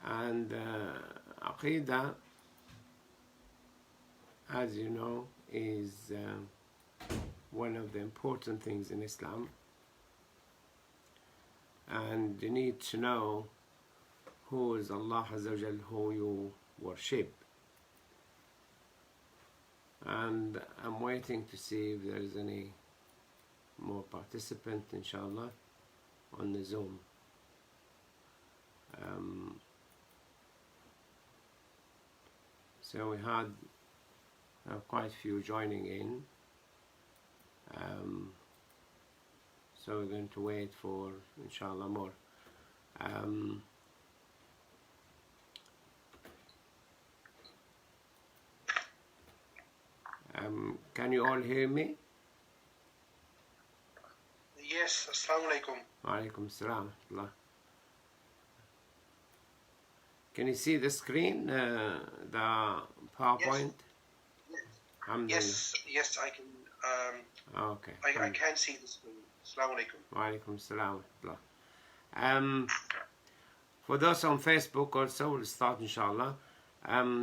And aqeedah, as you know, is one of the important things in Islam, and you need to know who is Allah Azza wa Jal, who you worship. And I'm waiting to see if there is any more participants, inshallah, on the Zoom. So we had quite a few joining in. So we're going to wait for, inshallah, more. Can you all hear me? Yes, assalamu alaikum. Wa alaikum assalam. Can you see the screen, the PowerPoint? Yes, yes, I can. Okay. I can see the screen. Assalamu alaikum. Wa alaikum assalam. For those on Facebook also, we'll start inshallah.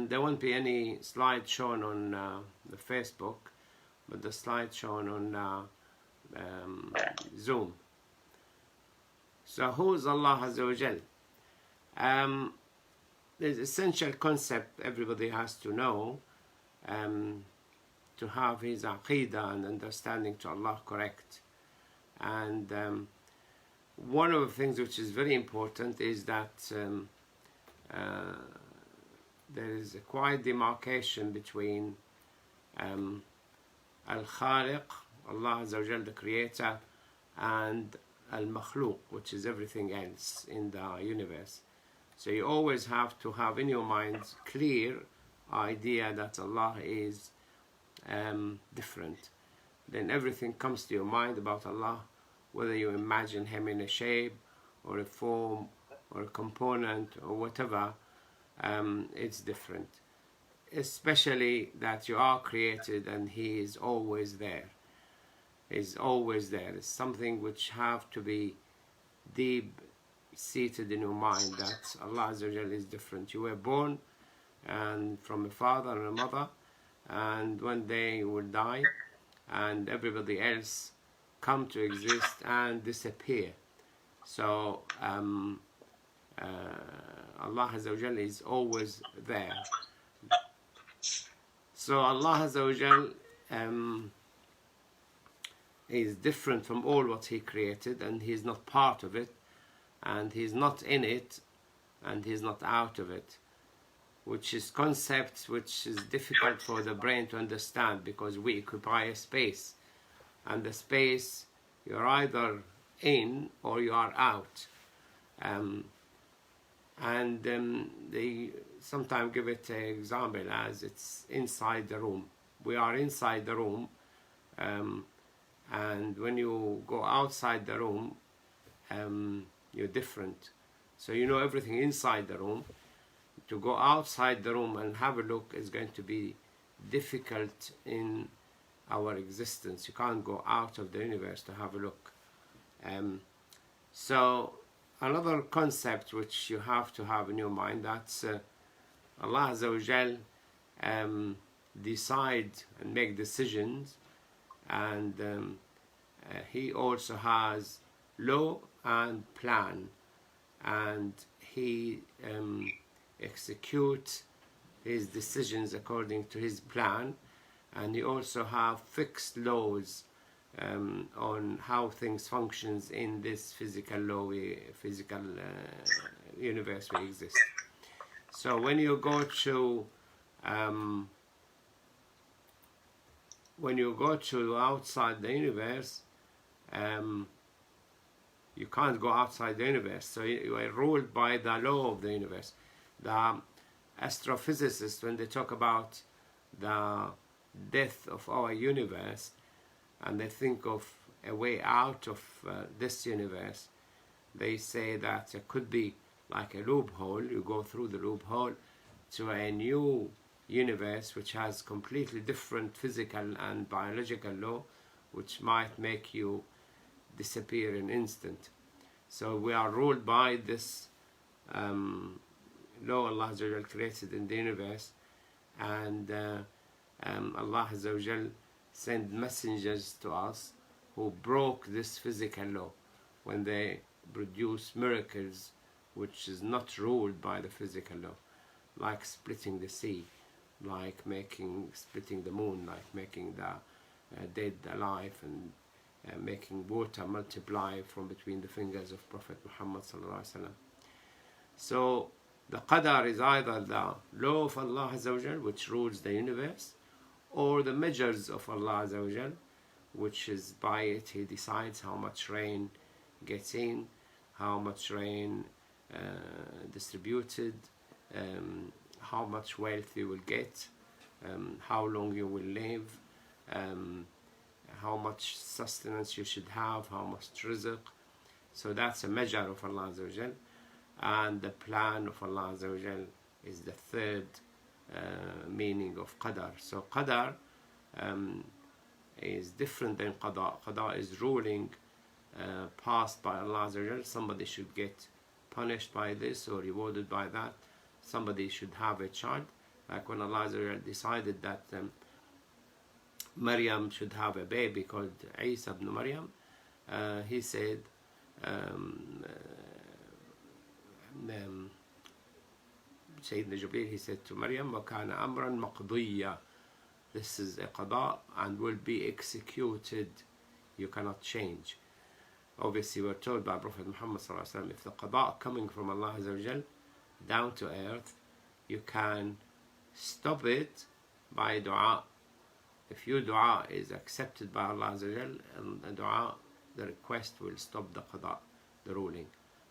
There won't be any slide shown on the Facebook, but the slide shown on Zoom. So who is Allah Azza wa Jal? There's essential concept everybody has to know to have his aqeedah and understanding to Allah correct. And one of the things which is very important is that there is a quite demarcation between Al-Khaliq, Allah Azza wa Jal, the Creator, and Al-Makhluq, which is everything else in the universe. So you always have to have in your mind clear idea that Allah is different. Then everything comes to your mind about Allah, whether you imagine Him in a shape or a form or a component or whatever, it's different. Especially that you are created and He is always there. He's always there. It's something which have to be deep seated in your mind, that Allah Azza wa Jal is different. You were born and from a father and a mother, and one day you will die, and everybody else come to exist and disappear. So Allah Azza wa Jal is always there. So Allah Azza wa Jal is different from all what He created, and He is not part of it, and He's not in it, and He's not out of it, which is concepts which is difficult for the brain to understand, because we occupy a space, and the space you're either in or you are out. They sometimes give it an example as it's inside the room. We are inside the room, and when you go outside the room, you're different. So you know everything inside the room. To go outside the room and have a look is going to be difficult in our existence. You can't go out of the universe to have a look. So another concept which you have to have in your mind, that's Allah Azza wa Jal decide and make decisions, and He also has law and plan, and He executes His decisions according to His plan, and He also have fixed laws on how things functions in this physical universe we exist. So when you go to outside the universe, you can't go outside the universe. So you are ruled by the law of the universe. The astrophysicists, when they talk about the death of our universe, and they think of a way out of this universe, they say that it could be like a loophole. You go through the loophole to a new universe which has completely different physical and biological law, which might make you disappear in an instant. So we are ruled by this law Allah Azza wa Jal created in the universe, and Allah Azza wa Jal sent messengers to us who broke this physical law when they produce miracles which is not ruled by the physical law, like splitting the sea, like splitting the moon, like making the dead alive, and making water multiply from between the fingers of Prophet Muhammad sallallahu alaihi wasallam. So the qadar is either the law of Allah Azza wa Jal, which rules the universe, or the measures of Allah Azza wa Jal, which is by it He decides how much rain gets in, how much rain distributed, how much wealth you will get, how long you will live, how much sustenance you should have, how much rizq. So that's a measure of Allah Azza wa Jal. And the plan of Allah Azza wa Jal is the third meaning of qadar. So qadar is different than qada. Qada is ruling passed by Allah Azza wa Jal. Somebody should get punished by this or rewarded by that. Somebody should have a child. Like when Allah Azza wa Jal decided that Maryam should have a baby called Isa ibn Maryam, He said, Sayyidina Jibreel, he said to Maryam, وَكَانَ أَمْرًا مَقْضِيًّا, this is a qada and will be executed. You cannot change. Obviously, we're told by Prophet Muhammad sallallahu alaihi wasallam, if the qada coming from Allah Azza wa Jal down to earth, you can stop it by dua. If your dua is accepted by Allah Azza wa Jal, and the dua, the request will stop the qada, the ruling.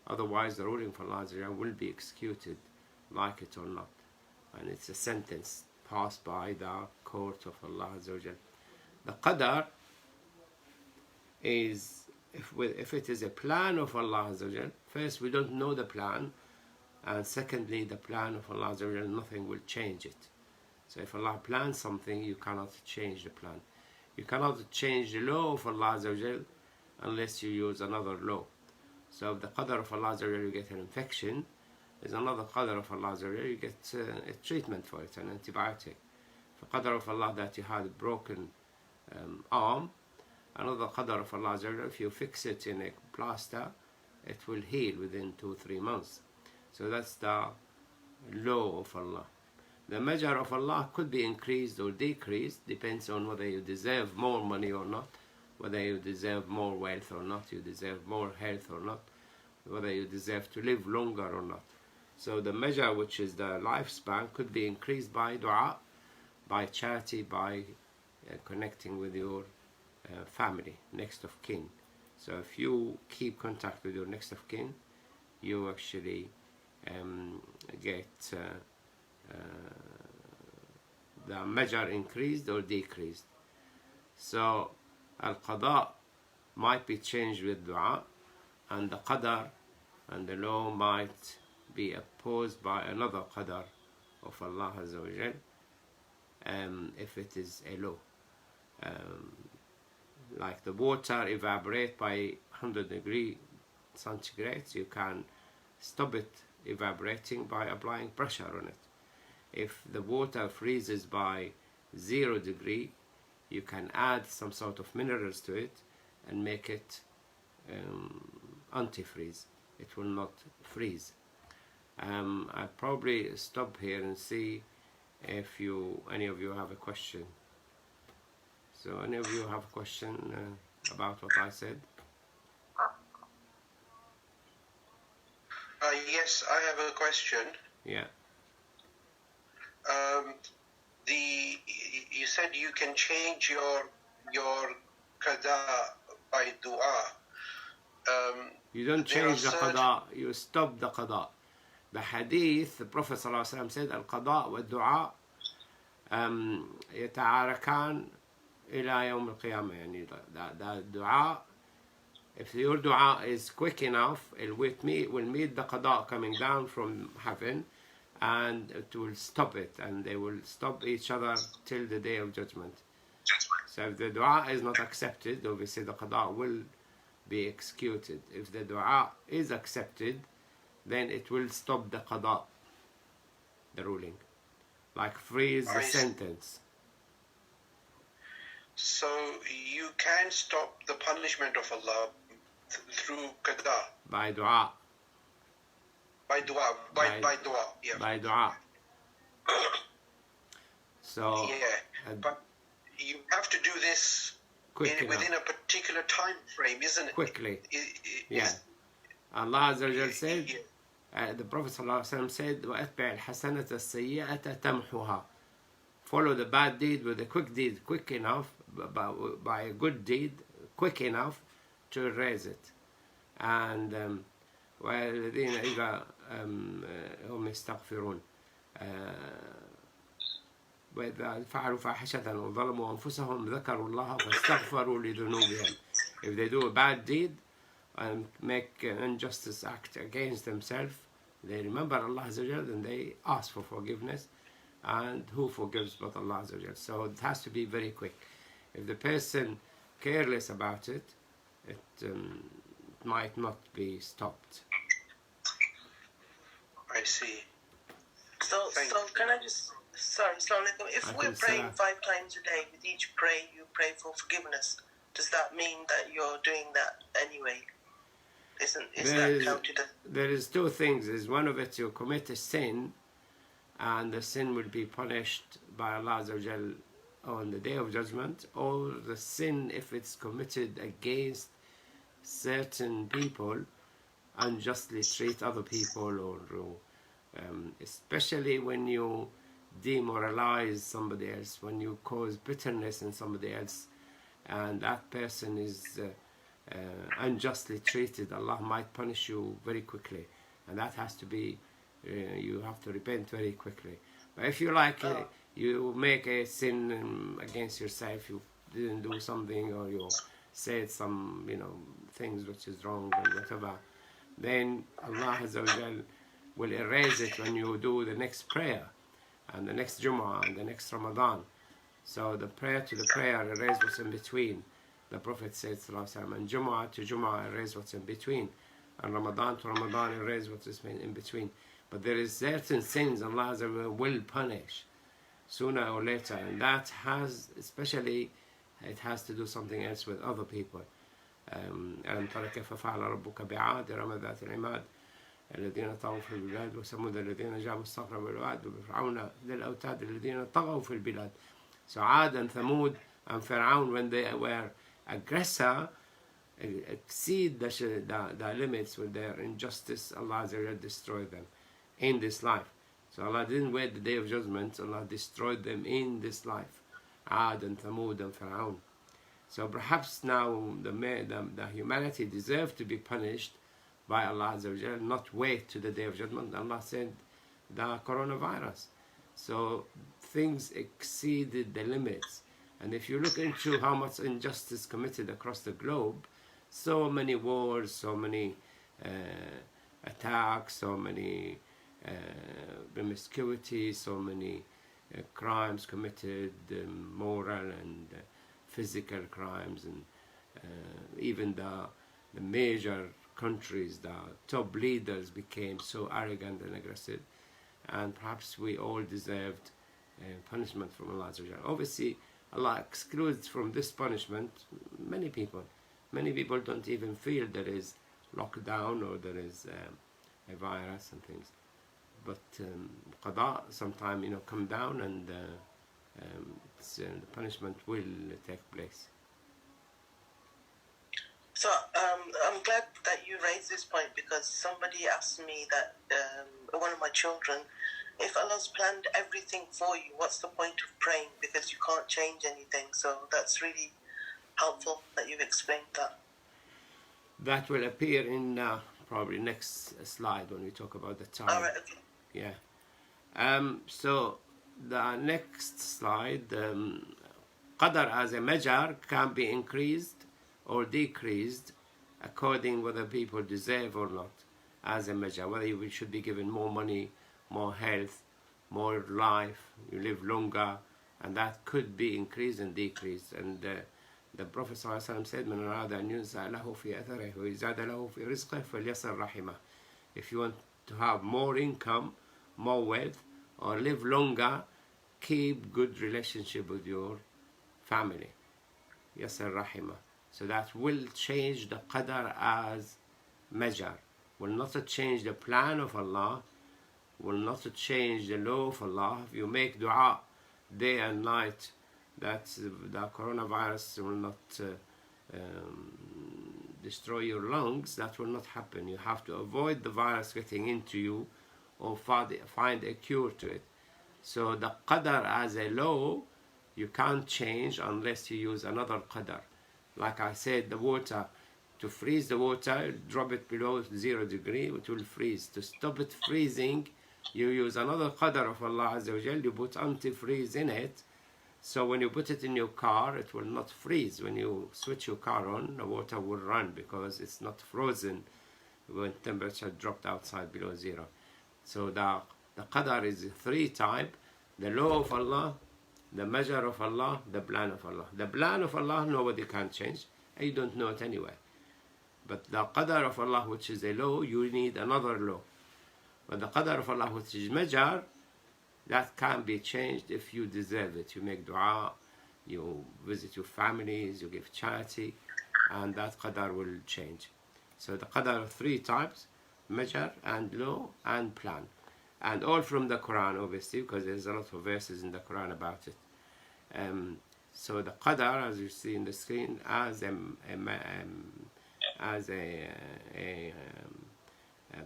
Otherwise, the ruling from Allah Azza wa Jal will be executed, like it or not. And it's a sentence passed by the court of Allah Azza wa Jal. The qadar is, if it is a plan of Allah Azza wa Jal, first, we don't know the plan, and secondly, the plan of Allah Azza wa Jal, nothing will change it. So if Allah plans something, you cannot change the plan. You cannot change the law of Allah Azza wa Jal unless you use another law. So if the qadar of Allah Azza wa Jal, you get an infection, there's another qadar of Allah Azza wa Jal, you get a treatment for it, an antibiotic. The qadar of Allah that you had a broken arm, another qadar of Allah Azza wa Jal, if you fix it in a plaster, it will heal within 2-3 months. So that's the law of Allah. The measure of Allah could be increased or decreased, depends on whether you deserve more money or not, whether you deserve more wealth or not, you deserve more health or not, whether you deserve to live longer or not. So the measure, which is the lifespan, could be increased by dua, by charity, by connecting with your family, next of kin. So if you keep contact with your next of kin, you actually get the measure increased or decreased. So al-qada might be changed with dua, and the qadar and the law might be opposed by another qadar of Allah Azza wa Jal, if it is a law. Like the water evaporate by 100 degrees centigrade, you can stop it evaporating by applying pressure on it. If the water freezes by 0 degrees, you can add some sort of minerals to it and make it antifreeze. It will not freeze. I'll probably stop here and see if any of you have a question. So any of you have a question about what I said? Yes, I have a question. Yeah. You said you can change your qada by dua. You don't change the qada, you stop the qada. The hadith, the Prophet ﷺ said, al-qada wa dua يتعاركان إلى يوم القيامة. يعني the dua, if your dua is quick enough, it will meet the qada coming down from heaven, and it will stop it, and they will stop each other till the day of judgment. So if the dua is not accepted, obviously the qada will be executed. If the dua is accepted, then it will stop the qada. the ruling, like freeze the sentence. So you can stop the punishment of Allah through qada. By dua. By dua. By dua. Yeah. By dua. So. Yeah. But you have to do this within a particular time frame, isn't it? Quickly. Yeah. Allah Azza wa Jal said. The Prophet ﷺ said, وَأَتْبِعِ الْحَسَنَةَ السَّيِّئَةَ تَمْحُهَا. Follow the bad deed with a quick deed, quick enough, by a good deed, quick enough to erase it. And وَالَّذِينَ إِذَا هُمْ يَسْتَغْفِرُونَ وَإِذَا فَعَلُوا فَاحِشَةً وَظَلَمُوا أَنفُسَهُمْ ذَكَرُوا اللَّهَ فَاسْتَغْفَرُوا لِذُنُوبِهِمْ. If they do a bad deed and make an injustice act against themselves, they remember Allah Azza wa Jal and they ask for forgiveness, and who forgives but Allah Azza wa Jal. So it has to be very quick. If the person careless about it, it might not be stopped. I see. So can I just, sorry, if we're praying 5 times a day, with each pray you pray for forgiveness, does that mean that you're doing that anyway? Is that counted as? There is 2 things. Is one of it, you commit a sin, and the sin will be punished by Allah Azza wa Jal on the Day of Judgment, or the sin, if it's committed against certain people, unjustly treat other people, or especially when you demoralize somebody else, when you cause bitterness in somebody else, and that person is unjustly treated, Allah might punish you very quickly, and that has to be, you have to repent very quickly. But if you you make a sin against yourself, you didn't do something, or you said some things which is wrong or whatever, then Allah Azza wa Jal will erase it when you do the next prayer, and the next Jumu'ah, and the next Ramadan. So the prayer to the prayer, erase what's in between. The Prophet said, and Jumu'ah to Jumu'ah, erase what's in between. And Ramadan to Ramadan, erase what is in between. But there is certain sins Allah Azza wa Jal will punish sooner or later, and that has, especially, it has to do something else with other people. ألم تر كيف فعل ربك بعاد إرم ذات العماد الذين طغوا في البلاد وثمود الذين جابوا الصخر بالواد وفرعون ذي الأوتاد الذين طغوا في البلاد. So Ad and Thamud and Fir'aun, when they were aggressor, exceed the limits with their injustice, Allah Azza wa Jal destroyed them in this life. So Allah didn't wait the Day of Judgment, Allah destroyed them in this life. Ad and Thamud and Fir'aun. So perhaps now the humanity deserves to be punished by Allah Azza wa Jal, not wait to the Day of Judgment. Allah said the coronavirus. So things exceeded the limits. And if you look into how much injustice committed across the globe, so many wars, so many attacks, so many promiscuity, so many crimes committed, moral and physical crimes, and even the major countries, the top leaders became so arrogant and aggressive, and perhaps we all deserved punishment from Allah. Obviously, Allah excludes from this punishment many people. Many people don't even feel there is lockdown or there is a virus and things. But qada sometimes come down, and the punishment will take place. So I'm glad that you raised this point, because somebody asked me that, one of my children, if Allah's planned everything for you, what's the point of praying? Because you can't change anything. So that's really helpful that you've explained that. That will appear in probably next slide when we talk about the time. All right, okay. Yeah. So the next slide, qadar as a measure can be increased or decreased according whether people deserve or not, as a measure, whether you should be given more money, more health, more life, you live longer, and that could be increased and decreased. And the Prophet ﷺ said, "Man arada an yunsa lahu fi atharihi wa yuzada lahu fi rizqihi falyasir rahimah." If you want to have more income, more wealth, or live longer, keep good relationship with your family. Yasir rahimah. So that will change the qadar as measure. Will not change the plan of Allah, will not change the law of Allah. If you make dua day and night that the coronavirus will not destroy your lungs, that will not happen. You have to avoid the virus getting into you or find a cure to it. So the qadar as a law, you can't change unless you use another qadar. Like I said, the water, to freeze the water, drop it below 0 degree, it will freeze. To stop it freezing, you use another qadar of Allah Azza wa Jal, you put antifreeze in it. So when you put it in your car, it will not freeze. When you switch your car on, the water will run because it's not frozen when temperature dropped outside below 0. So the qadar is 3 types: the law of Allah, the measure of Allah, the plan of Allah. The plan of Allah, nobody can change. You don't know it anyway. But the qadar of Allah, which is a law, you need another law. But the qadar of Allah, which is measure, that can be changed if you deserve it. You make dua, you visit your families, you give charity, and that qadar will change. So the qadar of 3 types: measure and law and plan. And all from the Quran, obviously, because there's a lot of verses in the Quran about it. So the qadar, as you see in the screen, as a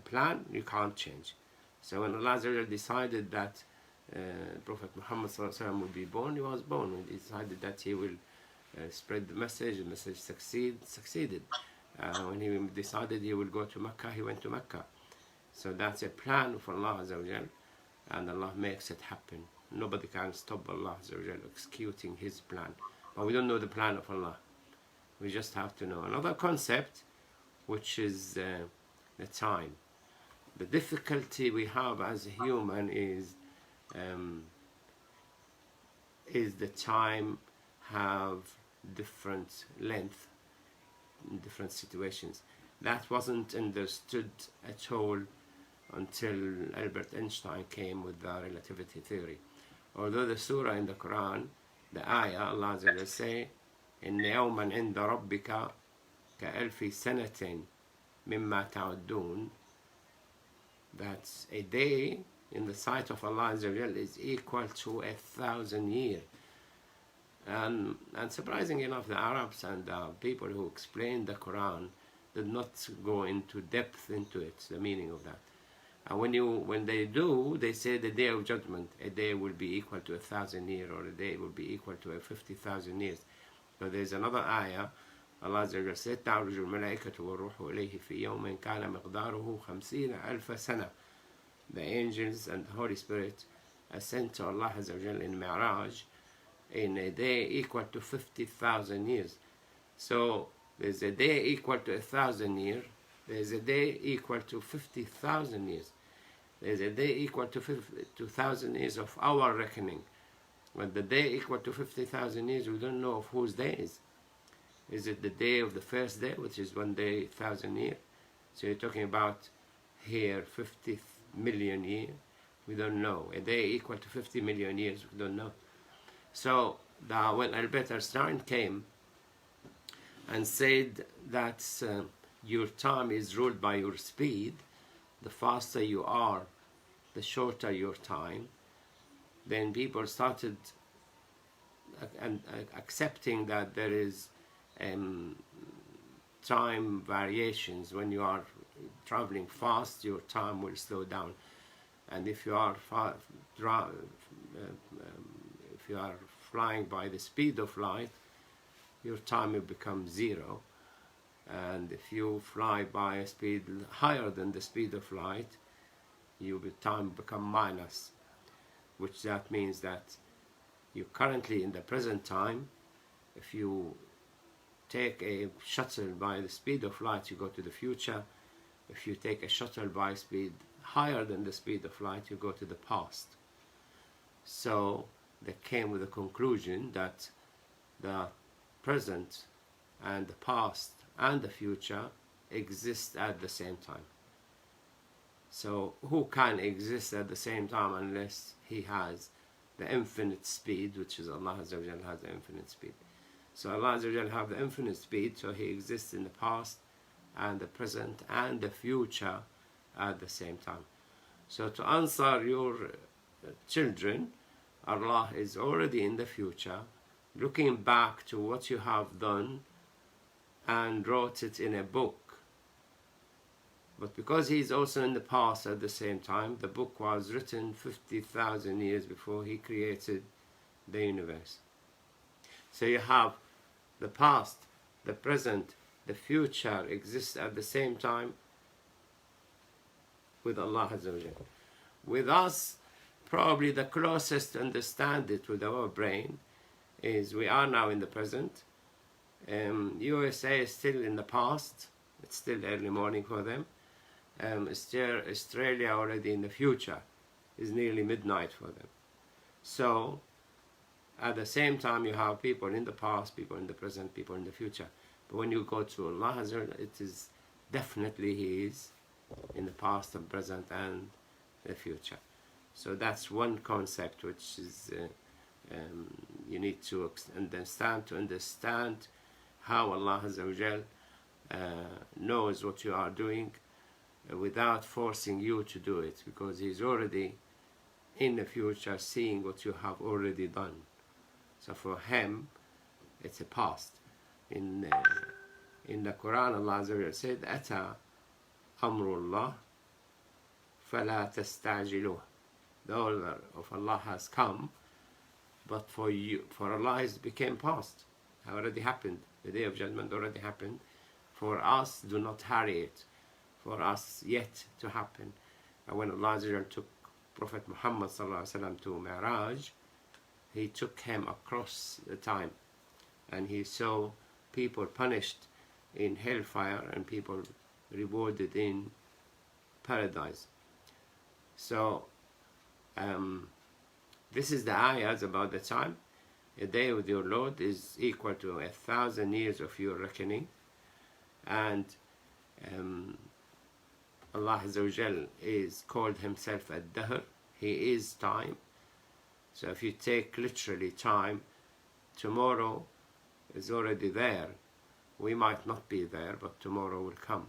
plan, you can't change. So when Allah decided that Prophet Muhammad would be born, he was born. When he decided that he will spread the message succeeded. When he decided he would go to Mecca, he went to Mecca. So that's a plan of Allah Azza wa Jal, and Allah makes it happen. Nobody can stop Allah Azza wa Jal executing His plan. But we don't know the plan of Allah. We just have to know another concept, which is the time. The difficulty we have as a human is the time have different length in different situations. That wasn't understood at all until Albert Einstein came with the relativity theory. Although the surah in the Quran, the ayah, Allah Azza wa Jalla say, إِنَّ يَوْمًا عِنْدَ رَبِّكَ كَأَلْفِ سَنَةٍ مِمَّا تَعُدُّونَ, that a day in the sight of Allah Azza wa Jalla is equal to 1,000 years. And surprisingly enough, the Arabs and the people who explained the Quran did not go into depth into it, the meaning of that. And when they do, they say the day of judgment, a day will be equal to 1,000 years, or a day will be equal to 50,000 years. So there's another ayah, Allah Azza wa Jalla said, تَعْرُجُ الْمَلَائِكَةُ وَالْرُوحُ إِلَيْهِ فِي يَوْمٍ كَانَ مِقْدَارُهُ 50,000 سَنَةً. The angels and the Holy Spirit ascend to Allah Azza wa Jalla in Mi'raj in a day equal to 50,000 years. So there's a day equal to 1,000 years. There's a day equal to 50,000 years. There's a day equal to 1,000 years of our reckoning. But the day equal to 50,000 years, we don't know of whose day is. Is it the day of the first day, which is 1 day, 1,000 years? So you're talking about here 50 million years. We don't know. A day equal to 50 million years, we don't know. So when Albert Einstein came and said that your time is ruled by your speed, the faster you are, the shorter your time, then people started accepting that there is time variations. When you are traveling fast, your time will slow down, and if you are flying by the speed of light, your time will become 0. And if you fly by a speed higher than the speed of light, your time become minus, which that means that you currently in the present time, if you take a shuttle by the speed of light, you go to the future. If you take a shuttle by speed higher than the speed of light, you go to the past. So they came with a conclusion that the present and the past and the future exist at the same time. So who can exist at the same time unless he has the infinite speed, which is Allah Azza wa Jal has the infinite speed. So Allah Azza wa Jal have the infinite speed, so he exists in the past and the present and the future at the same time. So to answer your children, Allah is already in the future, looking back to what you have done and wrote it in a book. But because he is also in the past at the same time, the book was written 50,000 years before he created the universe. So you have the past, the present, the future exist at the same time with Allah Azza wa Jal. With us, probably the closest to understand it with our brain is we are now in the present. USA is still in the past. It's still early morning for them. Australia already in the future. Is nearly midnight for them. So at the same time you have people in the past, people in the present, people in the future. But when you go to Allah Azza wa Jal, it is definitely He is in the past, the present and the future. So that's one concept which is you need to understand how Allah Azza wa Jal knows what you are doing without forcing you to do it, because He's already in the future seeing what you have already done. So for Him it's a past. In the Quran, Allah Azza wa Jal said, "Ata amrullah fala tastajiluh." The order of Allah has come, but for Allah it became past. It already happened. The Day of Judgment already happened. For us, do not hurry it. For us yet to happen. And when Allah Azza wa Jal took Prophet Muhammad to Mi'raj, He took him across the time, and He saw people punished in hellfire and people rewarded in paradise. So this is the ayahs about the time. A day with your Lord is equal to 1,000 years of your reckoning, and Allah Azza wa Jal is called Himself Ad-Dahr. He is time. So if you take literally time, tomorrow is already there. We might not be there, but tomorrow will come.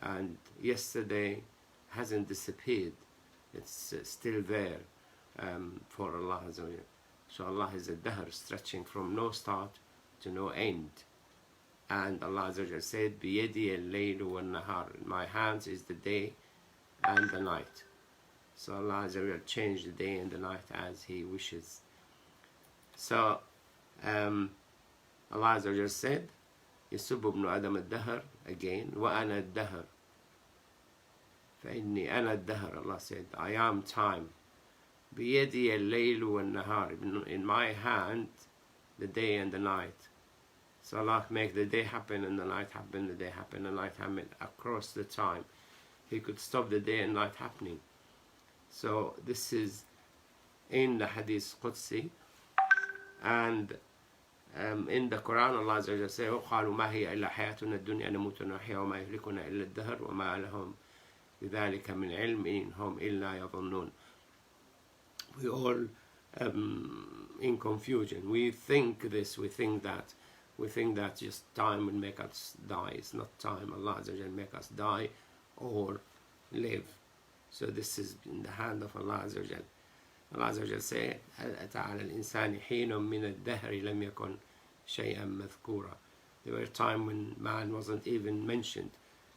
And yesterday hasn't disappeared. It's still there for Allah Azza wa Jal. So Allah is a dahr, stretching from no start to no end. And Allah Azza wa Jal said, "Biyadi al-laylu wal-nahar." In my hands is the day and the night. So Allah Azza wa Jal changed the day and the night as He wishes. So Allah Azza wa Jal said, "Yasubbu ibn Adam al-dahr," again, "Wa-ana al-dahr." فَإِنِّي أَنَا الدَّهْرُ. Allah said, I am time. بِيَدِيَ اللَّيْلُ وَالنَّهَارِ. In my hand, the day and the night. So Allah make the day happen and the night happen, the day happen and the night happen across the time. He could stop the day and night happening. So this is in the Hadith Qudsi, and in the Quran Allah Azza wa Jalla says, وَقَالُوا مَا هِيَ إِلَّا حَيَاتُنَا الدُّنْيَا نَمُوتُ وَنَحْيَا وَمَا يُهْلِكُنَا إِلَّا الدَّهْرُ وَمَا لَهُمْ بِذَلِكَ مِنْ عِلْمٍ إِنْ هُمْ إِلَّا يَظُنُّونَ. We all in confusion. We think this, we think that just time will make us die. It's not time. Allah Azza wa Jalla make us die or live. So this is in the hand of Allah Azza wa Jalla. Allah Azza wa Jalla say, هل أتى على الإنسان حين من الدهر لم يكن شيئا مذكورا. There were times when man wasn't even mentioned.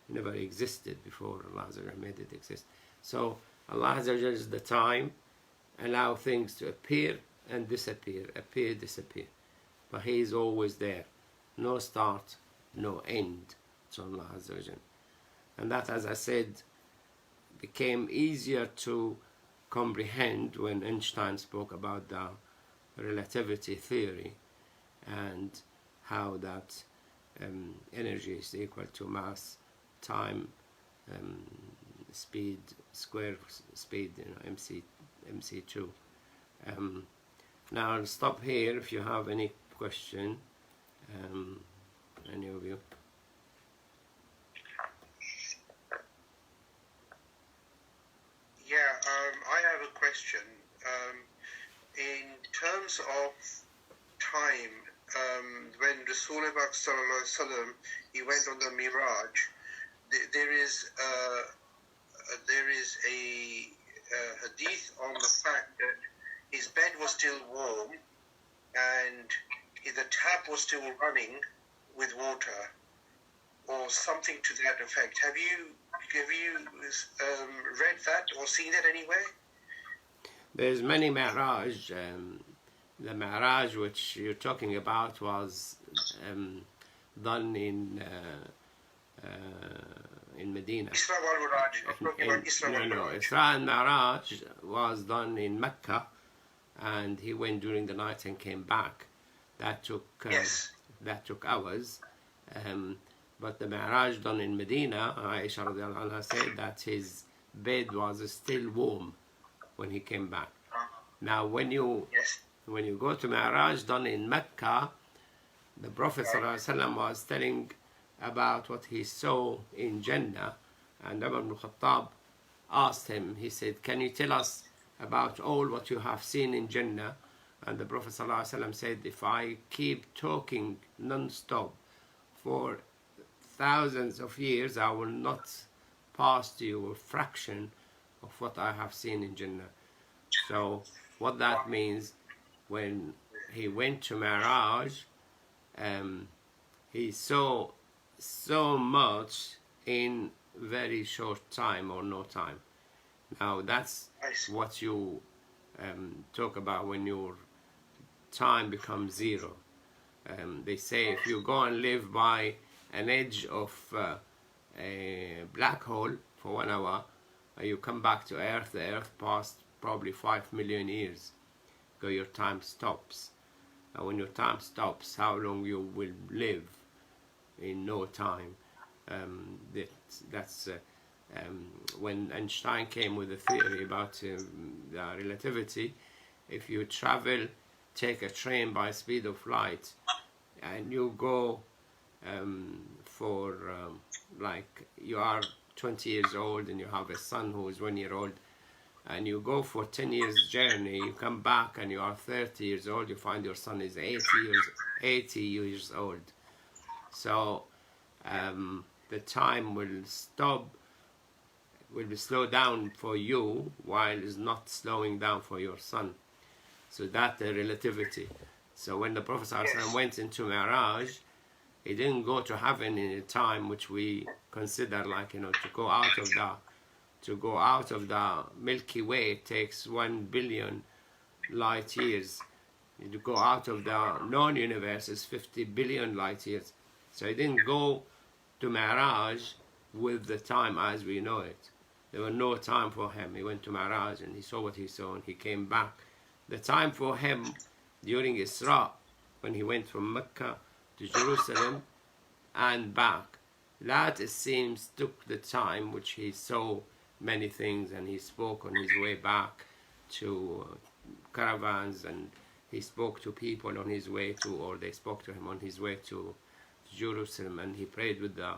It never existed before Allah Azza wa Jalla made it exist. So Allah Azza wa Jalla is the time, allow things to appear and disappear, appear, disappear. But He is always there. No start, no end to Allah Azza wa Jalla. And that, as I said, became easier to comprehend when Einstein spoke about the relativity theory and how that energy is equal to mass, time, speed, square speed, MC2. Now I'll stop here if you have any question, any of you. have a question. In terms of time, when Rasulullah sallallahu alaihi wasallam he went on the Miraj, there is a hadith on the fact that his bed was still warm and the tap was still running with water, or something to that effect. Have you read that or seen it anywhere? There's many Mi'raj. The Mi'raj which you're talking about was done in Medina. Isra wal Miraj. I'm talking about Isra wal Miraj. Isra and Mi'raj was done in Mecca, and he went during the night and came back. That took hours. But the Mi'raj done in Medina, Aisha radiallahu anha said that his bed was still warm when he came back. Now, when you go to Mi'raj done in Mecca, the Prophet ﷺ was telling about what he saw in Jannah, and Umar ibn Khattab asked him, he said, can you tell us about all what you have seen in Jannah? And the Prophet ﷺ said, if I keep talking non-stop for thousands of years, I will not pass to you a fraction of what I have seen in Jannah. So what that means, when he went to Mi'raj, he saw so much in very short time or no time. Now that's what you talk about when your time becomes zero. They say if you go and live by an edge of a black hole for 1 hour, you come back to Earth, the Earth passed probably 5 million years. So your time stops. Now when your time stops, how long you will live in no time? That's when Einstein came with a theory about the relativity. If you travel, take a train by speed of light, and you go for like you are 20 years old and you have a son who is 1 year old, and you go for 10 years journey, you come back and you are 30 years old, you find your son is 80 years old. So the time will be slowed down for you while it's not slowing down for your son. So that's the relativity. So when the Prophet ﷺ went into Mi'raj, he didn't go to heaven in a time which we consider like, to go out of the Milky Way takes 1 billion light years. To go out of the known universe is 50 billion light years. So he didn't go to Mi'raj with the time as we know it. There was no time for him. He went to Mi'raj and he saw what he saw and he came back. The time for him during Isra, when he went from Mecca to Jerusalem and back, that it seems took the time which he saw many things, and he spoke on his way back to caravans, and he spoke to people on his way to, or they spoke to him on his way to Jerusalem, and he prayed with the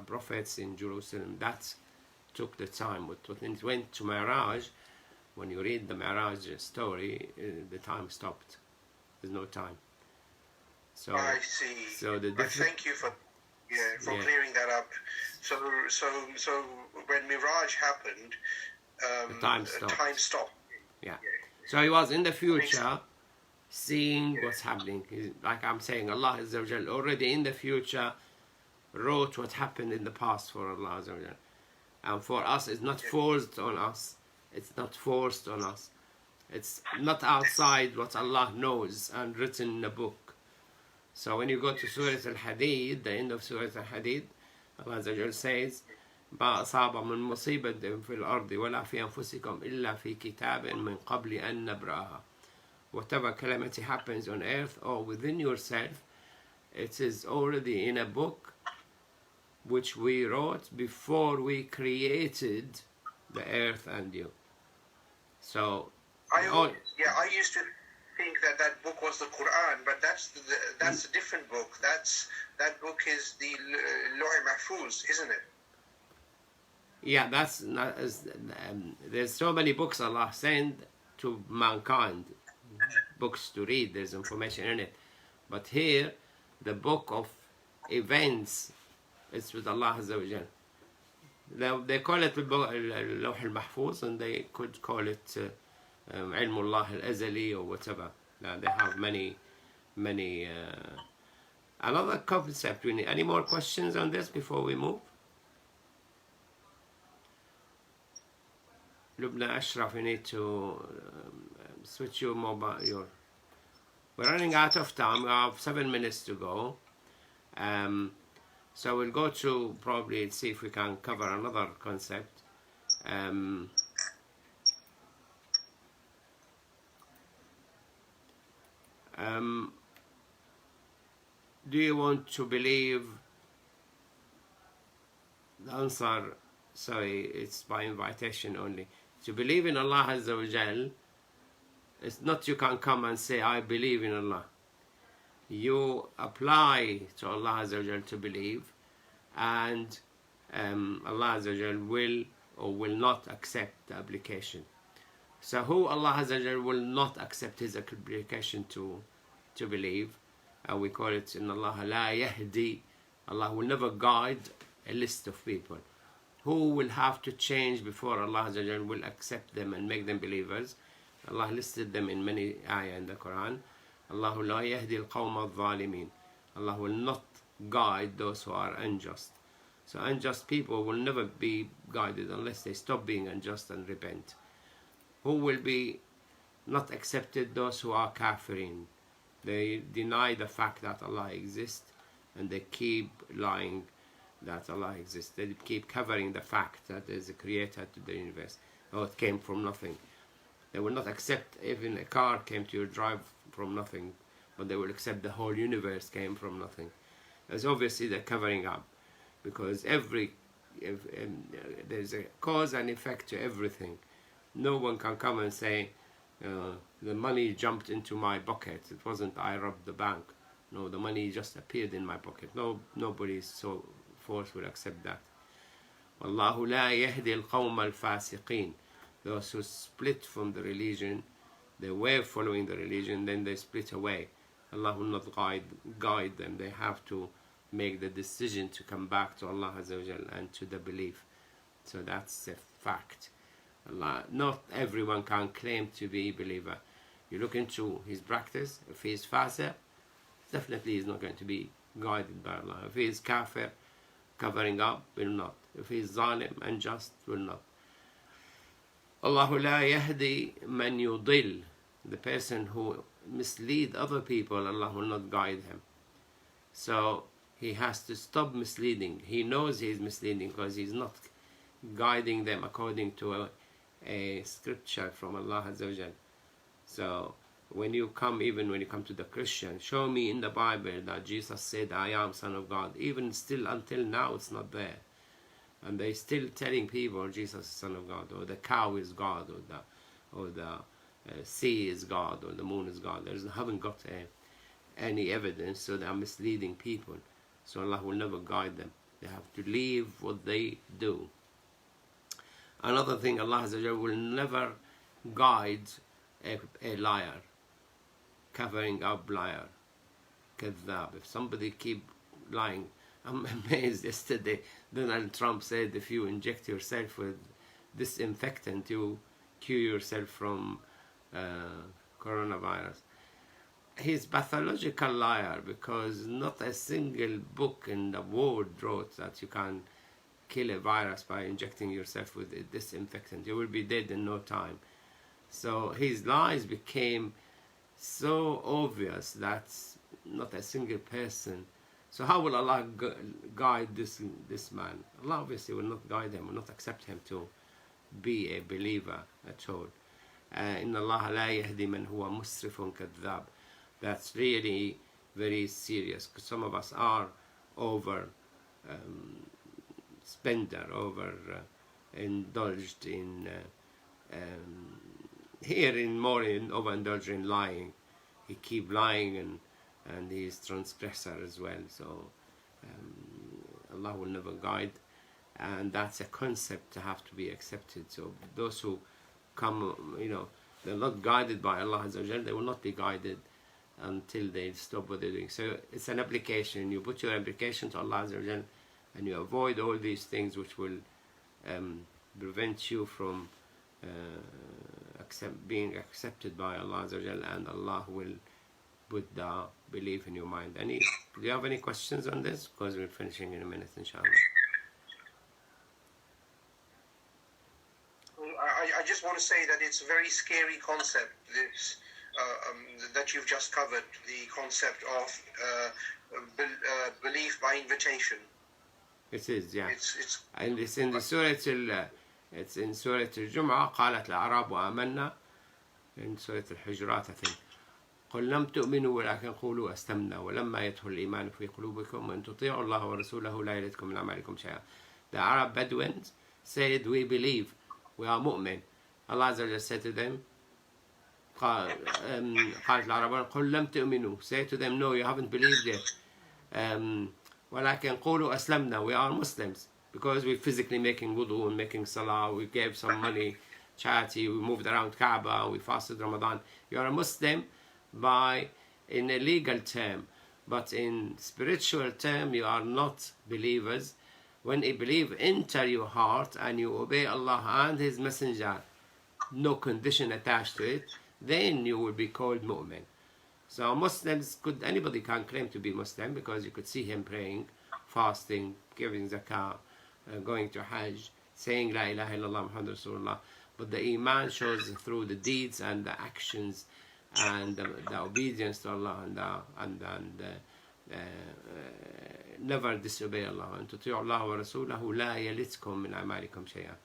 prophets in Jerusalem. That took the time. But when it went to Mi'raj, when you read the Mi'raj story, the time stopped. There's no time. So I see. So thank you for clearing that up. So when Miraj happened, the time stopped. Yeah. So he was in the future, seeing what's happening. Like I'm saying, Allah Azza wa Jal already in the future wrote what happened in the past for Allah Azza wa Jal. And for us, it's not forced on us. It's not forced on us. It's not outside what Allah knows and written in a book. So when you go to Surah Al-Hadid, the end of Surah Al-Hadid, Allah Azza wa Jal says, ما أصاب من مصيبة في الأرض ولا في أنفسكم إلا في كتاب من قبل أن نبرأها. Whatever calamity happens on earth or within yourself, it is already in a book which we wrote before we created the earth and you. So I used to think that book was the Quran, but that's a different book. That book is the Lawh Mahfuz, isn't it? Yeah, that's not there's so many books Allah sent to mankind, books to read, there's information in it. But here, the book of events is with Allah Azza wa Jal. Now, they call it اللوح المحفوظ, and they could call it علم الله الأزلي or whatever. Now, they have many another concept. Any more questions on this before we move? Lubna Ashraf, you need to switch your mobile. We're running out of time. We have 7 minutes to go. So we'll go to probably see if we can cover another concept. Do you want to believe? The answer, sorry, it's by invitation only. To believe in Allah Azza wa Jal, it's not you can come and say, I believe in Allah. You apply to Allah Azza wa Jal to believe, and Allah Azza wa Jal will or will not accept the application. So who Allah Azza wa Jal will not accept his application to believe, we call it in Allah la yahdi. Allah will never guide a list of people who will have to change before Allah Azza wa Jal will accept them and make them believers. Allah listed them in many ayah in the Quran. Allah la yahdi al-qawm al-zalimin. Allah will not guide those who are unjust. So unjust people will never be guided unless they stop being unjust and repent. Who will be not accepted? Those who are kafirin. They deny the fact that Allah exists, and they keep lying that Allah exists. They keep covering the fact that there is a creator to the universe. Oh, it came from nothing. They will not accept even a car came to your drive from nothing, but they will accept the whole universe came from nothing. As obviously they're covering up, because there's a cause and effect to everything. No one can come and say, the money jumped into my pocket. It wasn't I robbed the bank. No, the money just appeared in my pocket. No, nobody so force will accept that. Wallahu la yahdi al-qawm al-fasiqeen. Those who split from the religion, they were following the religion, then they split away. Allah will not guide them. They have to make the decision to come back to Allah Azza wa Jal and to the belief. So that's a fact. Allah, not everyone can claim to be a believer. You look into his practice. If he is fasiq, definitely he's not going to be guided by Allah. If he is kafir, covering up, will not. If he is zalim, unjust, will not. Allahu la yahdi man yudil. The person who mislead other people, Allah will not guide him. So he has to stop misleading. He knows he is misleading because he's not guiding them according to a scripture from Allah Azza wa Jal. So when you come to the Christian, show me in the Bible that Jesus said, I am Son of God. Even still until now it's not there. And they still telling people Jesus is Son of God, or the cow is God, or the sea is God, or the moon is God. They haven't got any evidence, so they are misleading people. So Allah will never guide them. They have to leave what they do. Another thing, Allah Azza wa Jalla will never guide a liar, covering up liar, kadhab. If somebody keep lying, I'm amazed. Yesterday, Donald Trump said if you inject yourself with disinfectant, you cure yourself from coronavirus. He's pathological liar, because not a single book in the world wrote that you can kill a virus by injecting yourself with a disinfectant. You will be dead in no time. So his lies became so obvious that not a single person. So how will Allah guide this man? Allah obviously will not guide him, will not accept him to be a believer at all. Inna Allah la yahdi man huwa musrifun kadhab. That's really very serious, because some of us are over spender, over indulged in overindulged in lying. He keep lying, and he is transgressor as well. So Allah will never guide. and that's a concept to have to be accepted. So those who come, they're not guided by Allah Azza wa Jal, they will not be guided until they stop what they're doing. So it's an application. You put your application to Allah Azza wa Jal, and you avoid all these things which will prevent you from being accepted by Allah Azza wa Jal, and Allah will put the belief in your mind. Do you have any questions on this? Because we're finishing in a minute, inshallah. I just want to say that it's a very scary concept, this, that you've just covered, the concept of belief by invitation. It is, yeah. And it's in the Surah it's in Surah Al-Jum'ah. قالت الأعراب آمنا. In Surah Al-Hujurat, I think. قل لم تؤمنوا ولكن قولوا أسلمنا ولما يدخل الإيمان في قلوبكم وإن تطيعوا الله ورسوله لا يلدكم من أعمالكم شيئا. The Arab Bedouins said, we believe, we are mu'min. Allah Azza wa Jalla said to them, قالت العرب قل لم تؤمنوا. Say to them, no, you haven't believed yet. ولكن قولوا أسلمنا. We are Muslims because we're physically making wudu and making salah. We gave some money, charity. We moved around Kaaba. We fasted Ramadan. You are a Muslim in a legal term, but in spiritual term you are not believers. When a belief enter your heart and you obey Allah and His Messenger, no condition attached to it, then you will be called mu'min. So Muslims, anybody can claim to be Muslim because you could see him praying, fasting, giving zakah, going to Hajj, saying La ilaha illallah Muhammad Rasulullah. But the Iman shows through the deeds and the actions and the obedience to Allah and never disobey Allah. And تطيعوا الله ورسوله لا يلدكم من أعمالكم شيئا.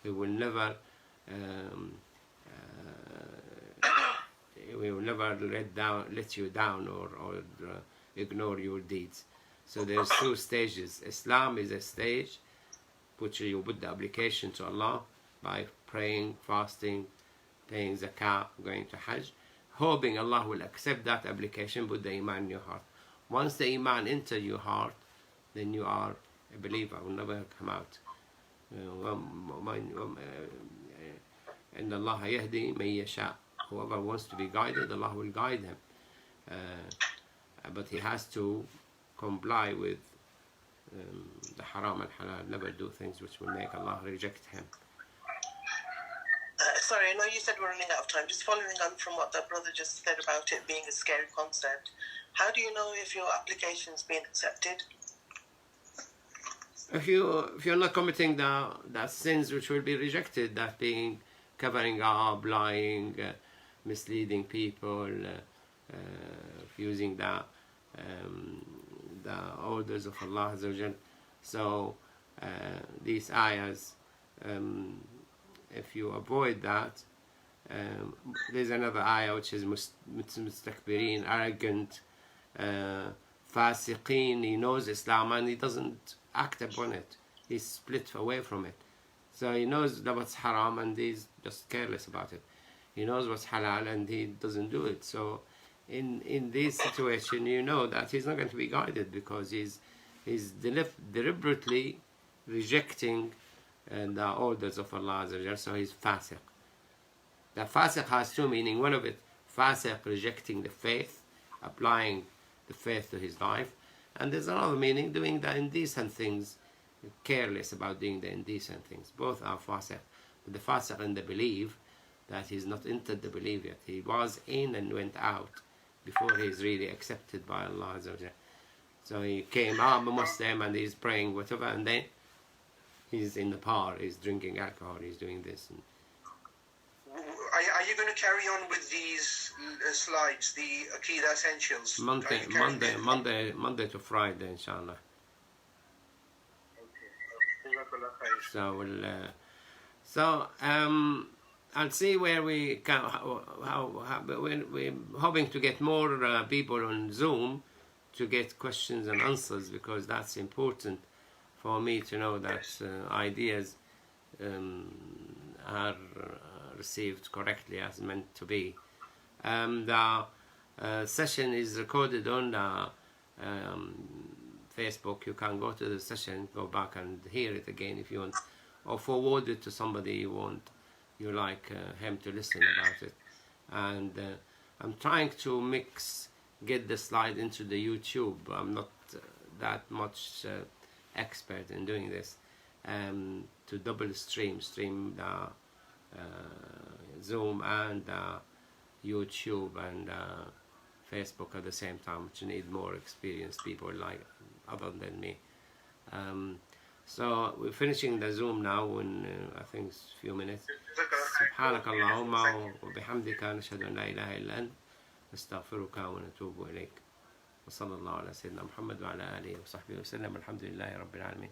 He will never let you down or ignore your deeds. So there's two stages. Islam is a stage which you put the application to Allah by praying, fasting, paying zakah, going to Hajj, hoping Allah will accept that application, put the Iman in your heart. Once the Iman enters your heart, then you are a believer, will never come out. And Allah yahdi man yasha. Whoever wants to be guided, Allah will guide him. But he has to comply with the haram and halal, never do things which will make Allah reject him. Sorry, I know you said we're running out of time. Just following on from what that brother just said about it being a scary concept, how do you know if your application's been accepted? If you're not committing the sins which will be rejected, that being covering up, lying, misleading people, refusing the orders of Allah Azza wa Jal. So these ayahs, if you avoid that, there's another ayah which is mustakbirin, arrogant, fasiqeen. He knows Islam and he doesn't act upon it. He's split away from it. So he knows that what's haram and he's just careless about it. He knows what's halal and he doesn't do it. So in this situation, you know that he's not going to be guided because he's deliberately rejecting the orders of Allah Azza wa Jal. So he's fasiq. The fasiq has two meanings. One of it, fasiq, rejecting the faith, applying the faith to his life. And there's another meaning, doing the indecent things, careless about doing the indecent things. Both are fasiq. But the fasiq in the belief, that he's not entered the belief yet. He was in and went out before he's really accepted by Allah Azza wa Jal. So he came, I'm a Muslim, and he's praying, whatever, and then he's in the bar, he's drinking alcohol, he's doing this. Are you going to carry on with these slides, the aqeedah essentials? Monday to Friday, inshallah. Okay. So I'll see where we can. We're hoping to get more people on Zoom to get questions and answers, because that's important for me to know that ideas are received correctly as meant to be. The session is recorded on Facebook, you can go to the session, go back and hear it again if you want, or forward it to somebody you like him to listen about it. And I'm trying to get the slide into the YouTube. I'm not that much expert in doing this. To double stream the Zoom and YouTube and Facebook at the same time, which need more experienced people like other than me. So we're finishing the Zoom now in I think a few minutes. سبحانك اللهم وبحمدك نشهد أن لا إله إلا أنت نستغفرك ونتوب إليك وصلى الله على سيدنا محمد وعلى آله وصحبه وسلم الحمد لله رب العالمين.